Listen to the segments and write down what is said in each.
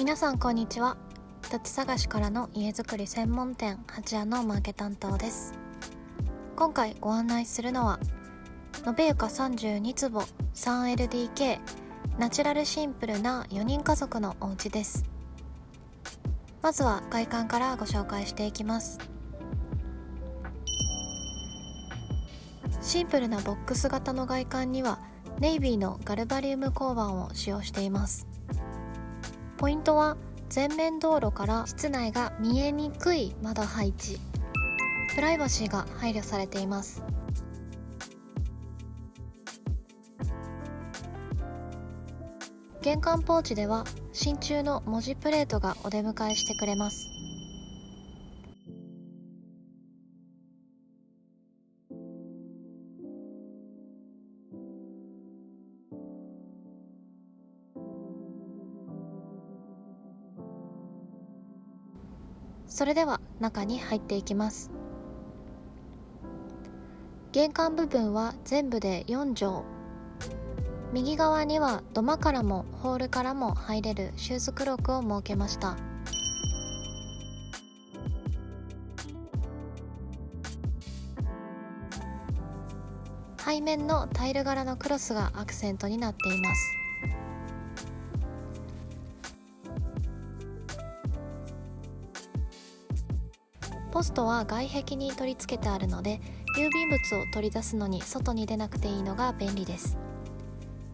皆さんこんにちは。土地探しからの家づくり専門店八屋のマーケ担当です。今回ご案内するのは延床32坪 3LDK ナチュラルシンプルな4人家族のお家です。まずは外観からご紹介していきます。シンプルなボックス型の外観にはネイビーのガルバリウム鋼板を使用しています。ポイントは前面道路から室内が見えにくい窓配置、プライバシーが配慮されています。玄関ポーチでは真鍮の文字プレートがお出迎えしてくれます。それでは中に入っていきます。玄関部分は全部で4畳。右側には土間からもホールからも入れるシューズクロックを設けました。背面のタイル柄のクロスがアクセントになっています。ポストは外壁に取り付けてあるので、郵便物を取り出すのに外に出なくていいのが便利です。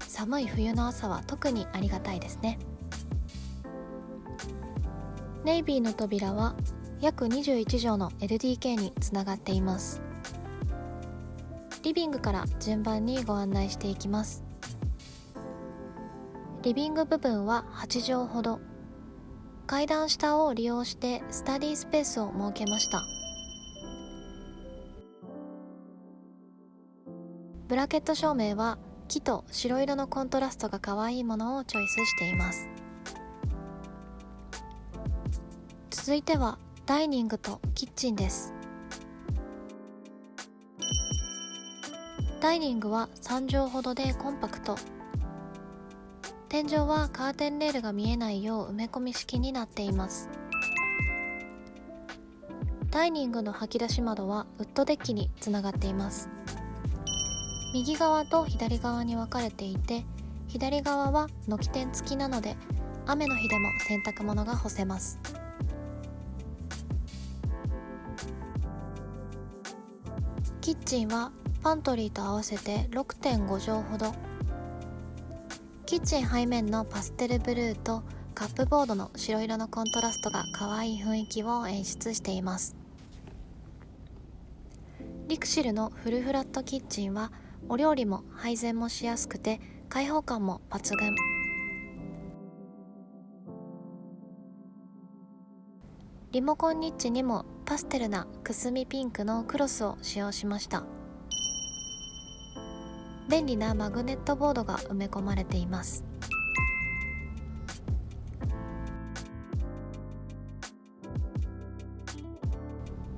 寒い冬の朝は特にありがたいですね。ネイビーの扉は約21畳の LDK につながっています。リビングから順番にご案内していきます。リビング部分は8畳ほど。階段下を利用してスタディスペースを設けました。ブラケット照明は木と白色のコントラストが可愛いものをチョイスしています。続いてはダイニングとキッチンです。ダイニングは3畳ほどでコンパクト。天井はカーテンレールが見えないよう埋め込み式になっています。ダイニングの掃き出し窓はウッドデッキにつながっています。右側と左側に分かれていて、左側は軒天付きなので雨の日でも洗濯物が干せます。キッチンはパントリーと合わせて 6.5 畳ほど。キッチン背面のパステルブルーとカップボードの白色のコントラストが可愛い雰囲気を演出しています。リクシルのフルフラットキッチンはお料理も配膳もしやすくて開放感も抜群。リモコンニッチにもパステルなくすみピンクのクロスを使用しました。便利なマグネットボードが埋め込まれています。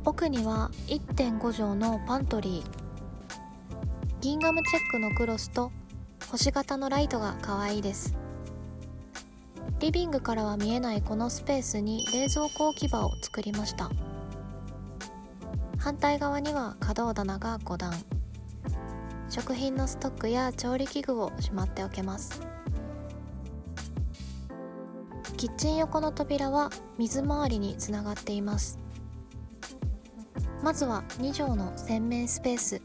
奥には 1.5 畳のパントリー。ギンガムチェックのクロスと星型のライトが可愛いです。リビングからは見えないこのスペースに冷蔵庫置き場を作りました。反対側には可動棚が5段。食品のストックや調理器具をしまっておけます。キッチン横の扉は水回りにつながっています。まずは2畳の洗面スペース。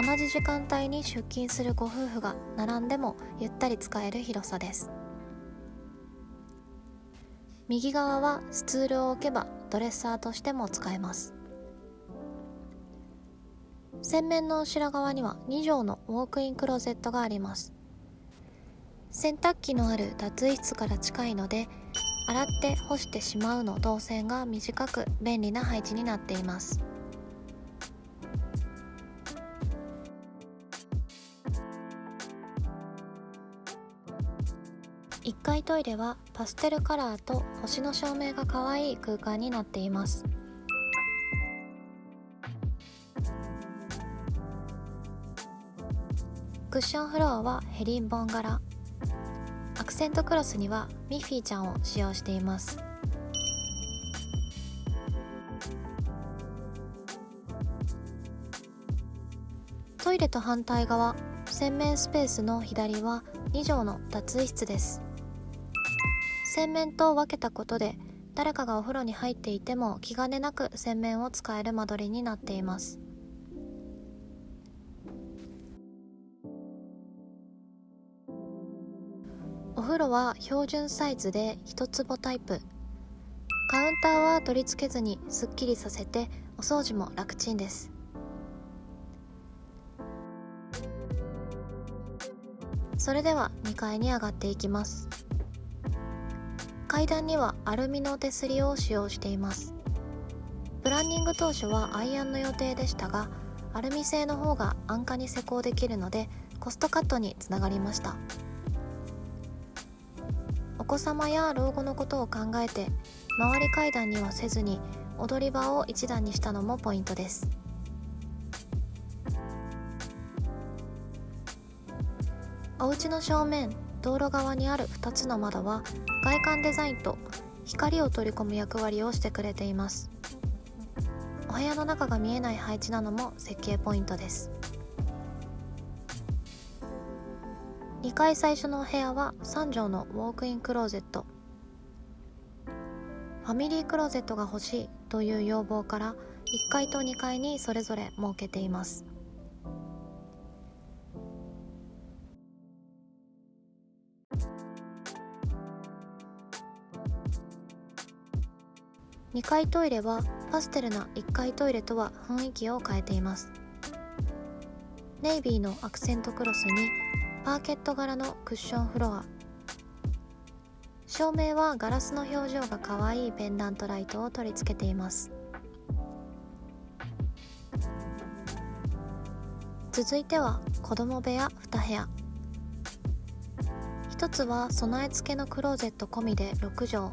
同じ時間帯に出勤するご夫婦が並んでもゆったり使える広さです。右側はスツールを置けばドレッサーとしても使えます。洗面の後ろ側には2畳のウォークインクローゼットがあります。洗濯機のある脱衣室から近いので、洗って干してしまうの動線が短く便利な配置になっています。1階トイレはパステルカラーと星の照明が可愛い空間になっています。クッションフロアはヘリンボーン柄。アククセントクロスにはミッフィーちゃんを使用しています。トイレと反対側、洗面スペースの左は2畳の脱衣室です。洗面と分けたことで誰かがお風呂に入っていても気兼ねなく洗面を使える間取りになっています。お風呂は標準サイズで1坪タイプ。カウンターは取り付けずにすっきりさせてお掃除も楽ちんです。それでは2階に上がっていきます。階段にはアルミの手すりを使用しています。プランニング当初はアイアンの予定でしたが、アルミ製の方が安価に施工できるのでコストカットにつながりました。お子様や老後のことを考えて回り階段にはせずに踊り場を一段にしたのもポイントです。お家の正面、道路側にある2つの窓は外観デザインと光を取り込む役割をしてくれています。お部屋の中が見えない配置なのも設計ポイントです。2階最初のお部屋は3畳のウォークインクローゼット。ファミリークローゼットが欲しいという要望から1階と2階にそれぞれ設けています。2階トイレはパステルな1階トイレとは雰囲気を変えています。ネイビーのアクセントクロスにパーケット柄のクッションフロア。照明はガラスの表情が可愛いペンダントライトを取り付けています。続いては子供部屋2部屋。一つは備え付けのクローゼット込みで6畳。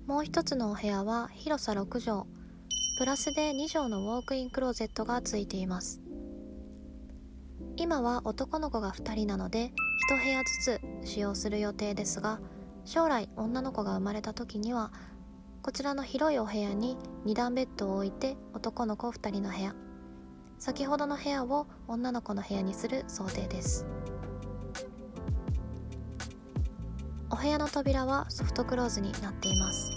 もう一つのお部屋は広さ6畳、プラスで2畳のウォークインクローゼットがついています。今は男の子が2人なので1部屋ずつ使用する予定ですが、将来女の子が生まれた時にはこちらの広いお部屋に2段ベッドを置いて男の子2人の部屋、先ほどの部屋を女の子の部屋にする想定です。お部屋の扉はソフトクローズになっています。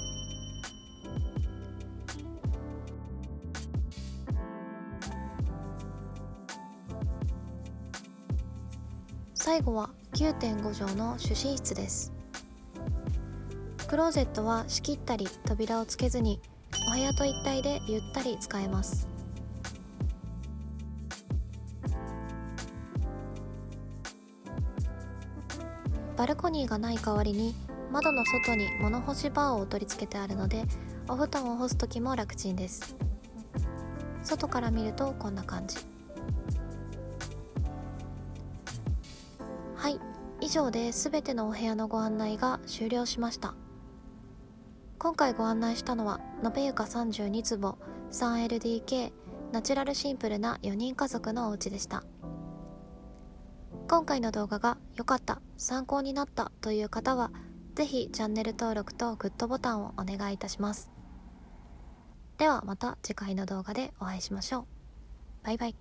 最後は 9.5 畳の主寝室です。クローゼットは仕切ったり扉をつけずにお部屋と一体でゆったり使えます。バルコニーがない代わりに窓の外に物干しバーを取り付けてあるのでお布団を干す時も楽ちんです。外から見るとこんな感じ。はい、以上で全てのお部屋のご案内が終了しました。今回ご案内したのは延床32坪 3LDK ナチュラルシンプルな4人家族のお家でした。今回の動画が良かった、参考になったという方はぜひチャンネル登録とグッドボタンをお願いいたします。ではまた次回の動画でお会いしましょう。バイバイ。